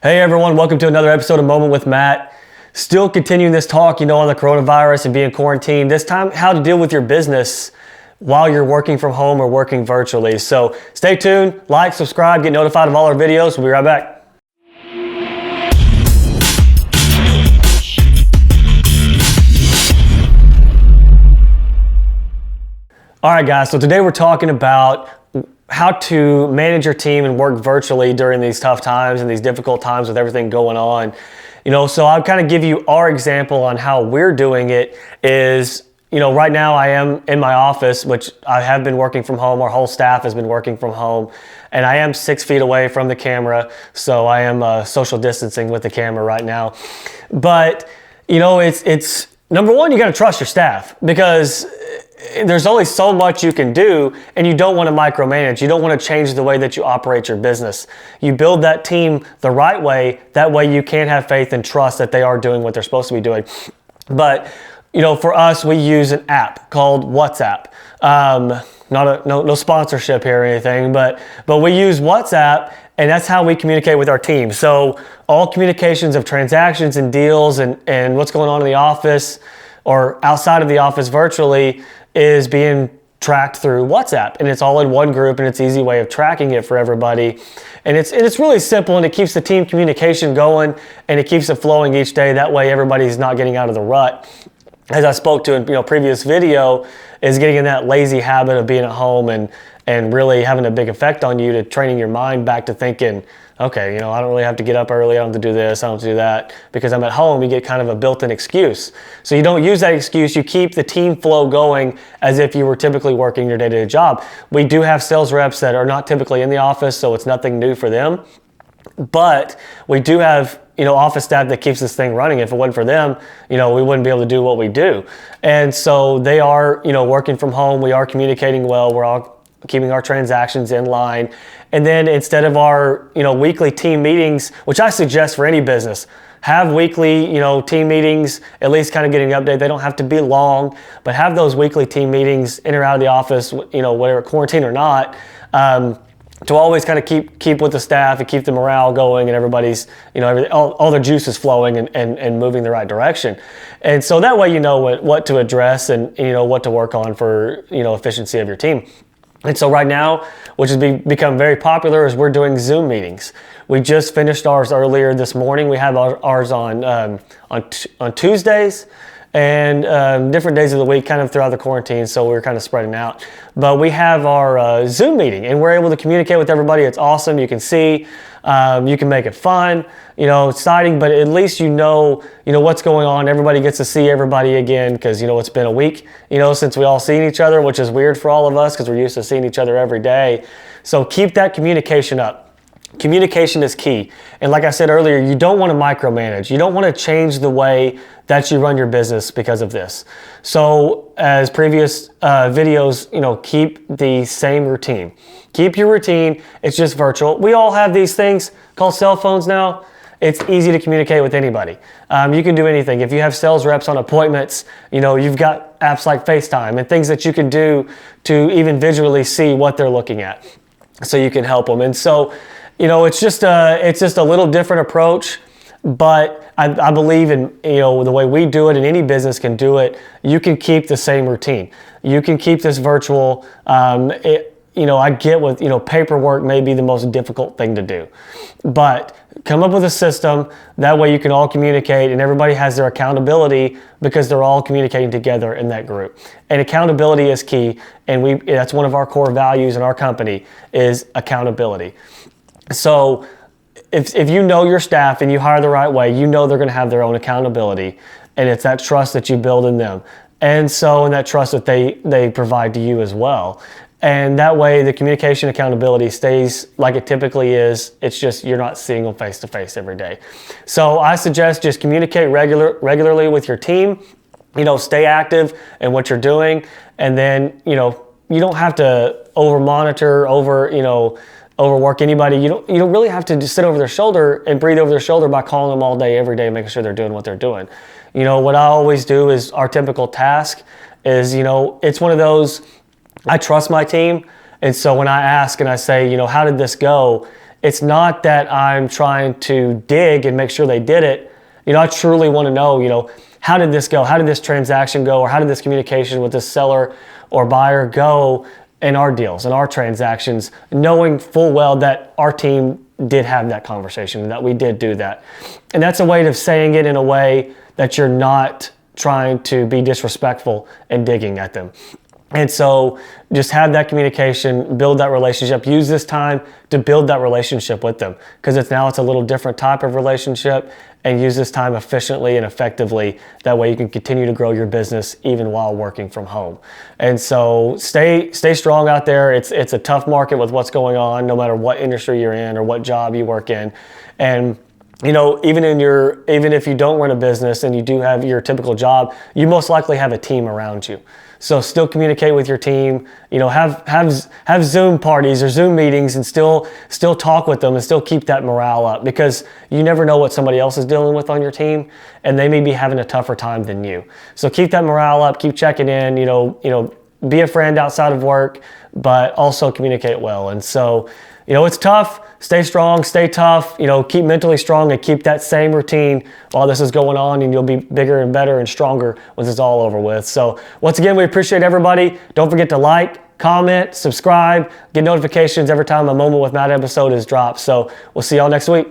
Hey everyone, welcome to another episode of Moment with Matt. Still continuing this talk, on the coronavirus and being quarantined. This time, how to deal with your business while you're working from home or working virtually. So stay tuned, like, subscribe, get notified of all our videos. We'll be right back. All right, guys, so today we're talking about how to manage your team and work virtually during these tough times and these difficult times with everything going on. So I'll kind of give you our example on how we're doing it is, right now I am in my office, which I have been working from home. Our whole staff has been working from home, and I am 6 feet away from the camera. So I am social distancing with the camera right now. But, it's number one, you got to trust your staff because there's only so much you can do, and you don't want to micromanage. You don't want to change the way that you operate your business. You build that team the right way. That way you can have faith and trust that they are doing what they're supposed to be doing. But, for us, we use an app called WhatsApp. No sponsorship here or anything, but we use WhatsApp, and that's how we communicate with our team. So all communications of transactions and deals and what's going on in the office or outside of the office virtually is being tracked through WhatsApp, and it's all in one group, and it's an easy way of tracking it for everybody. And it's really simple, and it keeps the team communication going, and it keeps it flowing each day. That way everybody's not getting out of the rut. As I spoke to in previous video, is getting in that lazy habit of being at home and really having a big effect on you, to training your mind back to thinking, okay, I don't really have to get up early, I don't have to do this, I don't have to do that. Because I'm at home, you get kind of a built-in excuse. So you don't use that excuse, you keep the team flow going as if you were typically working your day-to-day job. We do have sales reps that are not typically in the office, so it's nothing new for them. But we do have office staff that keeps this thing running. If it wasn't for them, we wouldn't be able to do what we do. And so they are, working from home. We are communicating well. We're all keeping our transactions in line. And then instead of our, weekly team meetings, which I suggest for any business, have weekly, team meetings, at least kind of getting an update. They don't have to be long, but have those weekly team meetings in or out of the office, whether quarantine or not, to always kind of keep with the staff and keep the morale going, and everybody's, all their juice is flowing and moving the right direction. And so that way you know what to address and what to work on for, efficiency of your team. And so right now, which has become very popular, is we're doing Zoom meetings. We just finished ours earlier this morning. We have ours on Tuesdays and different days of the week, kind of throughout the quarantine, so we're kind of spreading out. But we have our Zoom meeting, and we're able to communicate with everybody. It's awesome. You can see, you can make it fun, exciting, but at least what's going on. Everybody gets to see everybody again because, it's been a week, since we all seen each other, which is weird for all of us because we're used to seeing each other every day. So keep that communication up. Communication is key. And like I said earlier, you don't want to micromanage. You don't want to change the way that you run your business because of this. So as previous videos, keep the same routine. Keep your routine. It's just virtual. We all have these things called cell phones now. It's easy to communicate with anybody. You can do anything. If you have sales reps on appointments, you've got apps like FaceTime and things that you can do to even visually see what they're looking at, so you can help them. And so, it's just a little different approach, but I believe in, the way we do it, and any business can do it, you can keep the same routine. You can keep this virtual. I get with, paperwork may be the most difficult thing to do, but come up with a system. That way you can all communicate and everybody has their accountability because they're all communicating together in that group. And accountability is key. And that's one of our core values in our company is accountability. So if you know your staff and you hire the right way, they're going to have their own accountability, and it's that trust that you build in them. And that trust that they provide to you as well. And that way the communication accountability stays like it typically is. It's just you're not seeing them face to face every day. So I suggest just communicate regularly with your team. Stay active in what you're doing, and then you don't have to over monitor, overwork anybody. You don't really have to just sit over their shoulder and breathe over their shoulder by calling them all day, every day, making sure they're doing what they're doing. What I always do is our typical task is, it's one of those, I trust my team. And so when I ask and I say, how did this go? it's not that I'm trying to dig and make sure they did it. I truly want to know, how did this go? How did this transaction go? Or how did this communication with this seller or buyer go in our deals, in our transactions, knowing full well that our team did have that conversation, that we did do that. And that's a way of saying it in a way that you're not trying to be disrespectful and digging at them. And so just have that communication, build that relationship, use this time to build that relationship with them, because it's a little different type of relationship, and use this time efficiently and effectively. That way you can continue to grow your business even while working from home. And so stay strong out there. It's a tough market with what's going on, no matter what industry you're in or what job you work in. And even if you don't run a business and you do have your typical job, you most likely have a team around you. So still communicate with your team, have Zoom parties or Zoom meetings, and still talk with them and still keep that morale up, because you never know what somebody else is dealing with on your team, and they may be having a tougher time than you. So keep that morale up, keep checking in, be a friend outside of work, but also communicate well. And so, it's tough. Stay strong, stay tough, keep mentally strong, and keep that same routine while this is going on, and you'll be bigger and better and stronger when it's all over with. So once again, we appreciate everybody. Don't forget to like, comment, subscribe, get notifications every time a Moment with Matt episode is dropped. So we'll see y'all next week.